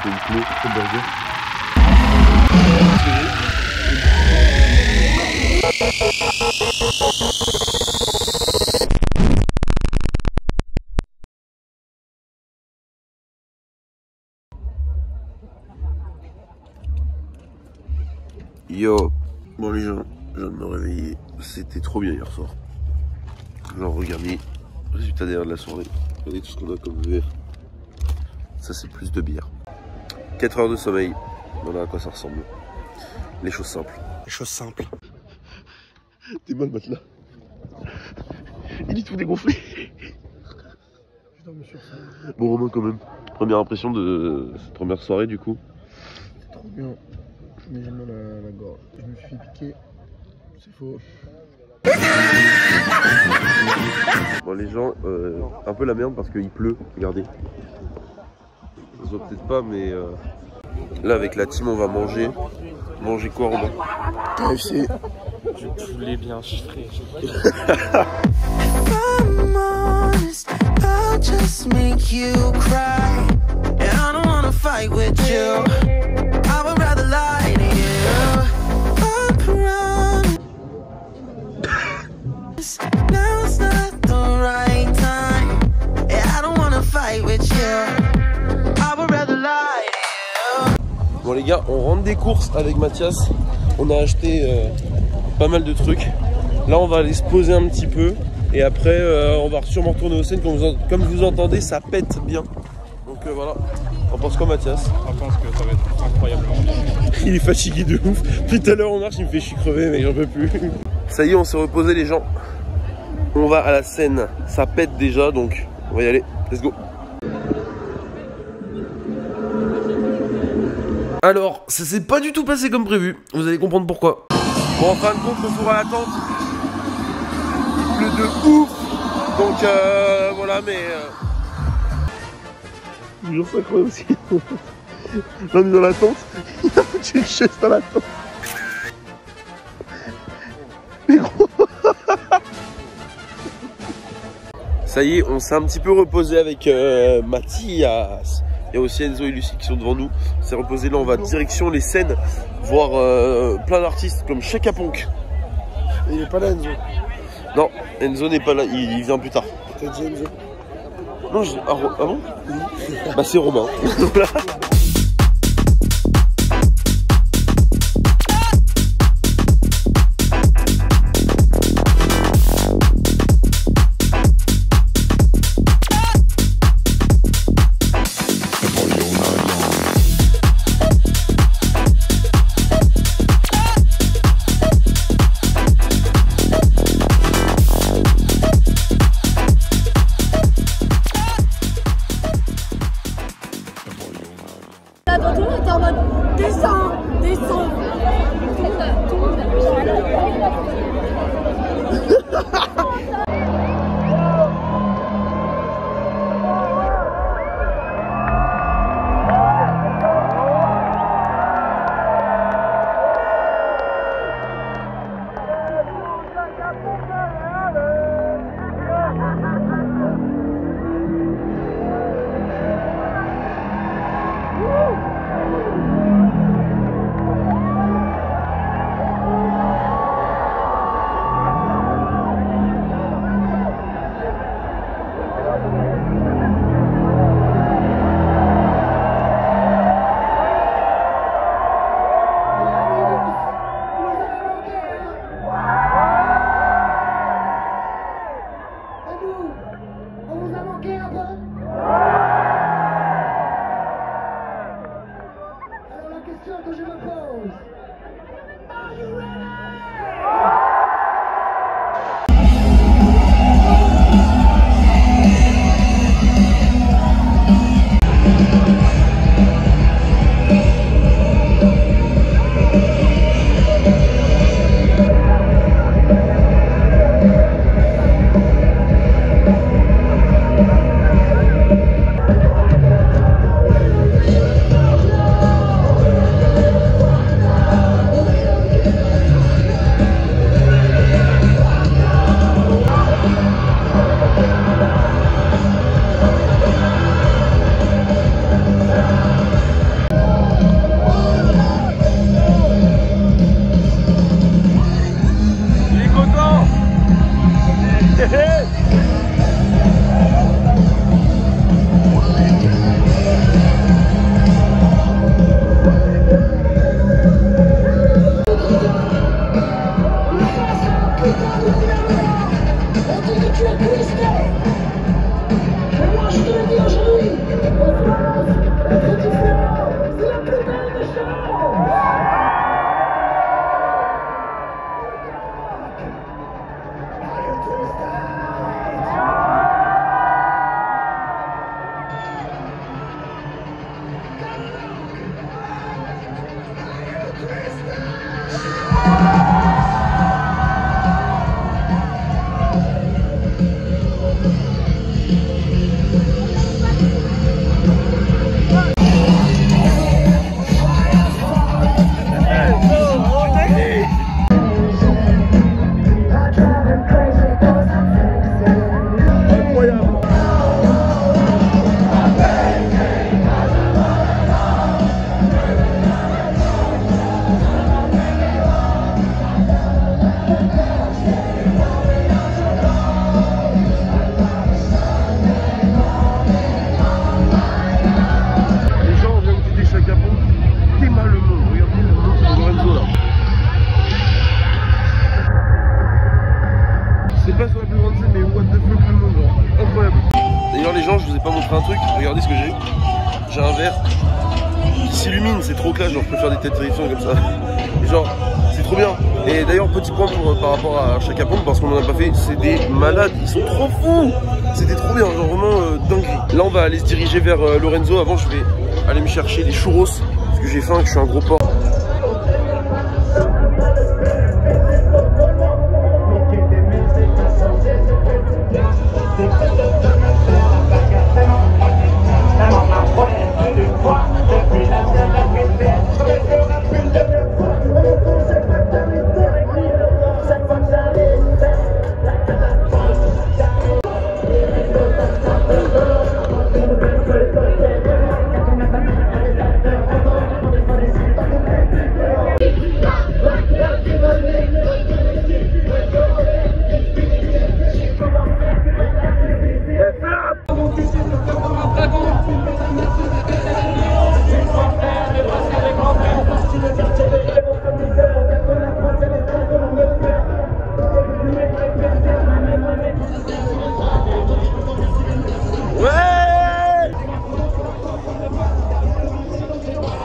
qu'il pleut, comme burger. Yo, bon les gens, je viens de me réveiller, c'était trop bien hier soir. Genre regardez, résultat derrière de la soirée, regardez tout ce qu'on a comme verre. Ça c'est plus de bière. 4 heures de sommeil, voilà à quoi ça ressemble. Les choses simples. Les choses simples. T'es mal matelas. Il est tout dégonflé. Bon Romain quand même, première impression de cette première soirée du coup. C'est trop bien. Mais j'ai mal à la gorge. Je me suis fait piquer. C'est faux. Bon les gens, un peu la merde parce qu'il pleut, regardez. Ça se voit peut-être pas mais là avec la team on va manger. Manger quoi Romain? KFC. Du poulet bien chiffré. I'll just make you cry. And I don't wanna fight with you. I would rather lie to you. I promise now's not the right time. And I don't wanna fight with you. I would rather lie to you. Bon les gars, on rentre des courses avec Mathias. On a acheté pas mal de trucs. Là on va aller se poser un petit peu. Et après on va sûrement retourner au scène. Comme vous entendez, ça pète bien. Donc voilà. On pense quoi Mathias? Je pense que ça va être incroyablement bien. Il est fatigué de ouf. Depuis tout à l'heure on marche, il me fait chier crever mais j'en peux plus. Ça y est, on s'est reposé les gens. On va à la scène. Ça pète déjà donc on va y aller. Let's go. Alors, ça s'est pas du tout passé comme prévu. Vous allez comprendre pourquoi. Bon, en fin de compte, retour à la tente. Il pleut de ouf. Donc voilà, mais... Toujours ça croit aussi. Là, on est dans la tente. Il a foutu une chaise dans la tente. Mais gros. Ça y est, on s'est un petit peu reposé avec Mathias. Il y a aussi Enzo et Lucie qui sont devant nous. On s'est reposé là, on va direction les scènes, voir plein d'artistes comme Chaka Ponk. Il est pas là, Enzo. Non, Enzo n'est pas là, il vient plus tard. T'as dit Enzo? Non, ah bon? Bah c'est Romain. Tout le monde était en mode descends, descends. gens, je vous ai pas montré un truc. Regardez ce que j'ai. J'ai un verre qui s'illumine, c'est trop classe. Genre, je peux faire des têtes terrifiantes comme ça. Et genre, c'est trop bien. Et d'ailleurs, petit point par rapport à Chaka Ponk, parce qu'on en a pas fait, c'est des malades, ils sont trop fous. C'était trop bien, genre vraiment dinguerie. Là, on va aller se diriger vers Lorenzo. Avant, je vais aller me chercher des churros, parce que j'ai faim et que je suis un gros porc.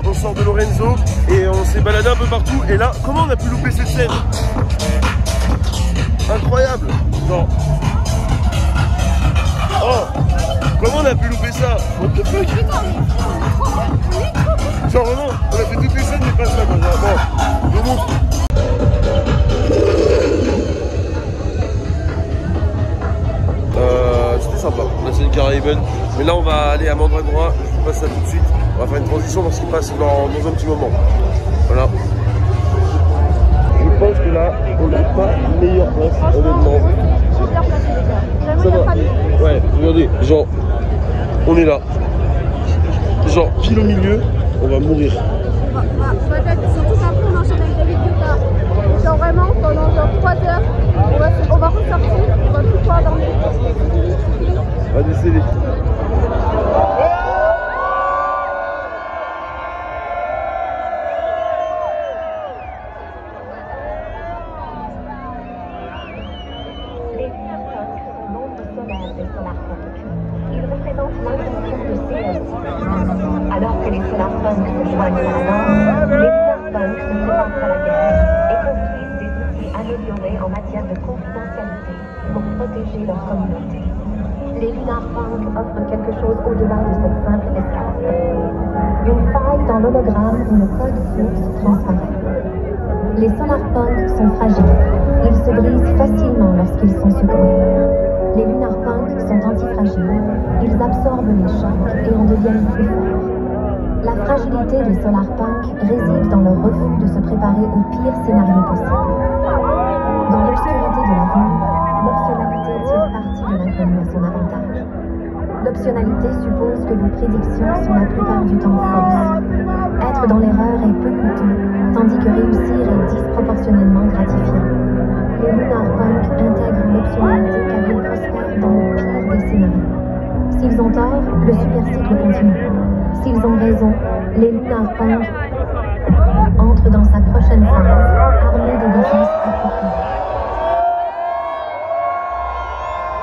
On sort de Lorenzo et on s'est baladé un peu partout. Et là, comment on a pu louper cette scène? Incroyable! Genre. Oh! Comment on a pu louper ça? What the fuck? Genre vraiment, on a fait toutes les scènes mais pas ça. Bon, je vous montre. C'était sympa, la scène Caraïben. Mais là on va aller à Mandragora, je vous passe ça tout de suite. On va faire une transition parce qu'il passe dans un petit moment. Voilà. Je pense que là, on n'a pas meilleure place, honnêtement. Ça va. Ouais, regardez, genre, on est là. Genre, pile au milieu, on va mourir. Peut-être, surtout qu'après on enchaîne avec David Guetta. Genre vraiment, pendant genre 3 heures, on va ressortir, on va tout pouvoir dormir. On va décéder. Alors que les solarpunks se joignent à la danse, les lunar-punks se préparent à la guerre et construisent des outils améliorés en matière de confidentialité pour protéger leur communauté. Les lunar-punks offrent quelque chose au-delà de cette simple escalade. Une faille dans l'hologramme où le code source transparaît. Les solarpunks sont fragiles. Ils se brisent facilement lorsqu'ils sont secoués. Les lunar-punks sont antifragiles. Ils absorbent les chocs et en deviennent plus forts. La fragilité des solarpunks réside dans leur refus de se préparer au pire scénario possible. Dans l'obscurité de l'avenir, l'optionnalité tire parti de l'inconnu à son avantage. L'optionnalité suppose que vos prédictions sont la plupart du temps fausses. Être dans l'erreur est peu coûteux, tandis que réussir est disproportionnellement gratifiant. Les lunar-punks intègrent l'optionnalité car ils prospèrent dans le pire des scénarios. S'ils ont tort, le super-cycle continue. S'ils ont raison, les lunar-punks entrent dans sa prochaine phase, armés des défenses appropriées.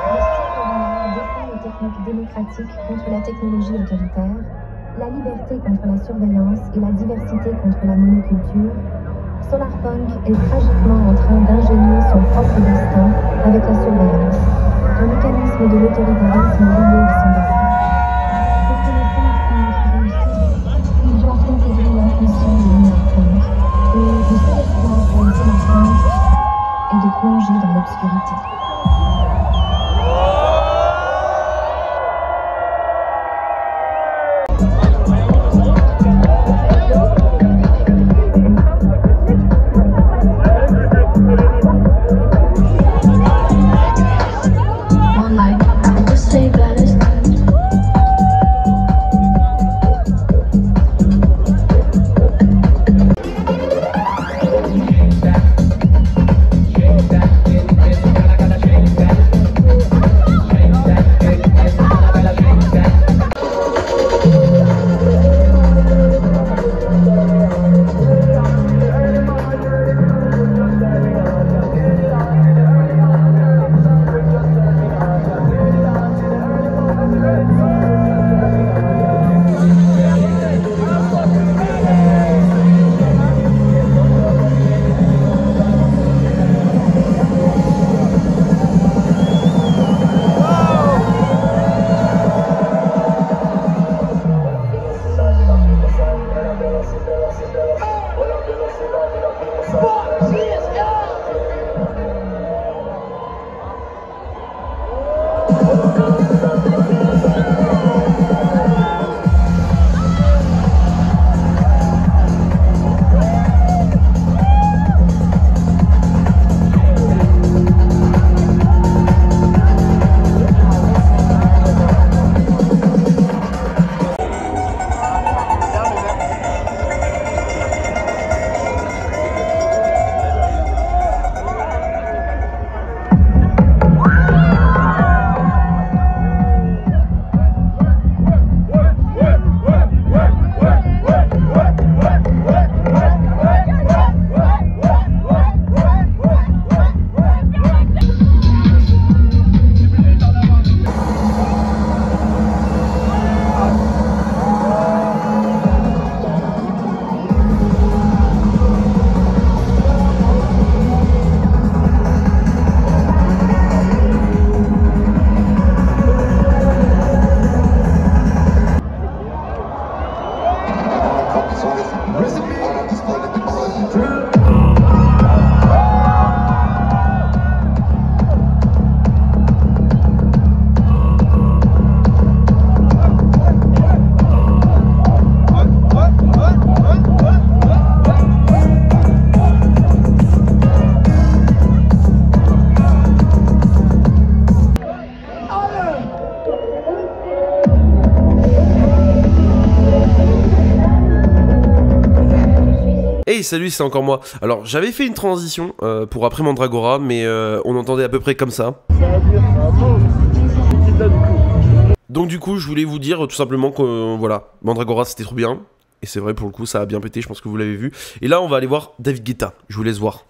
Le cycle lunaire défend les techniques démocratiques contre la technologie autoritaire, la liberté contre la surveillance et la diversité contre la monoculture. Solarpunk est tragiquement en train d'ingénier son propre destin avec la surveillance, un mécanisme de l'autoritarisme lié à son destin. Pour que les Solarpunk réussissent, ils doivent intégrer l'inconscient des lunar-punks, et le seul espoir pour les Solarpunk est de plonger dans l'obscurité. One life, I will stay blessed. Hey salut, c'est encore moi. Alors j'avais fait une transition pour après Mandragora, mais on entendait à peu près comme ça. Donc du coup je voulais vous dire tout simplement que voilà, Mandragora c'était trop bien. Et c'est vrai pour le coup ça a bien pété, je pense que vous l'avez vu. Et là on va aller voir David Guetta, je vous laisse voir.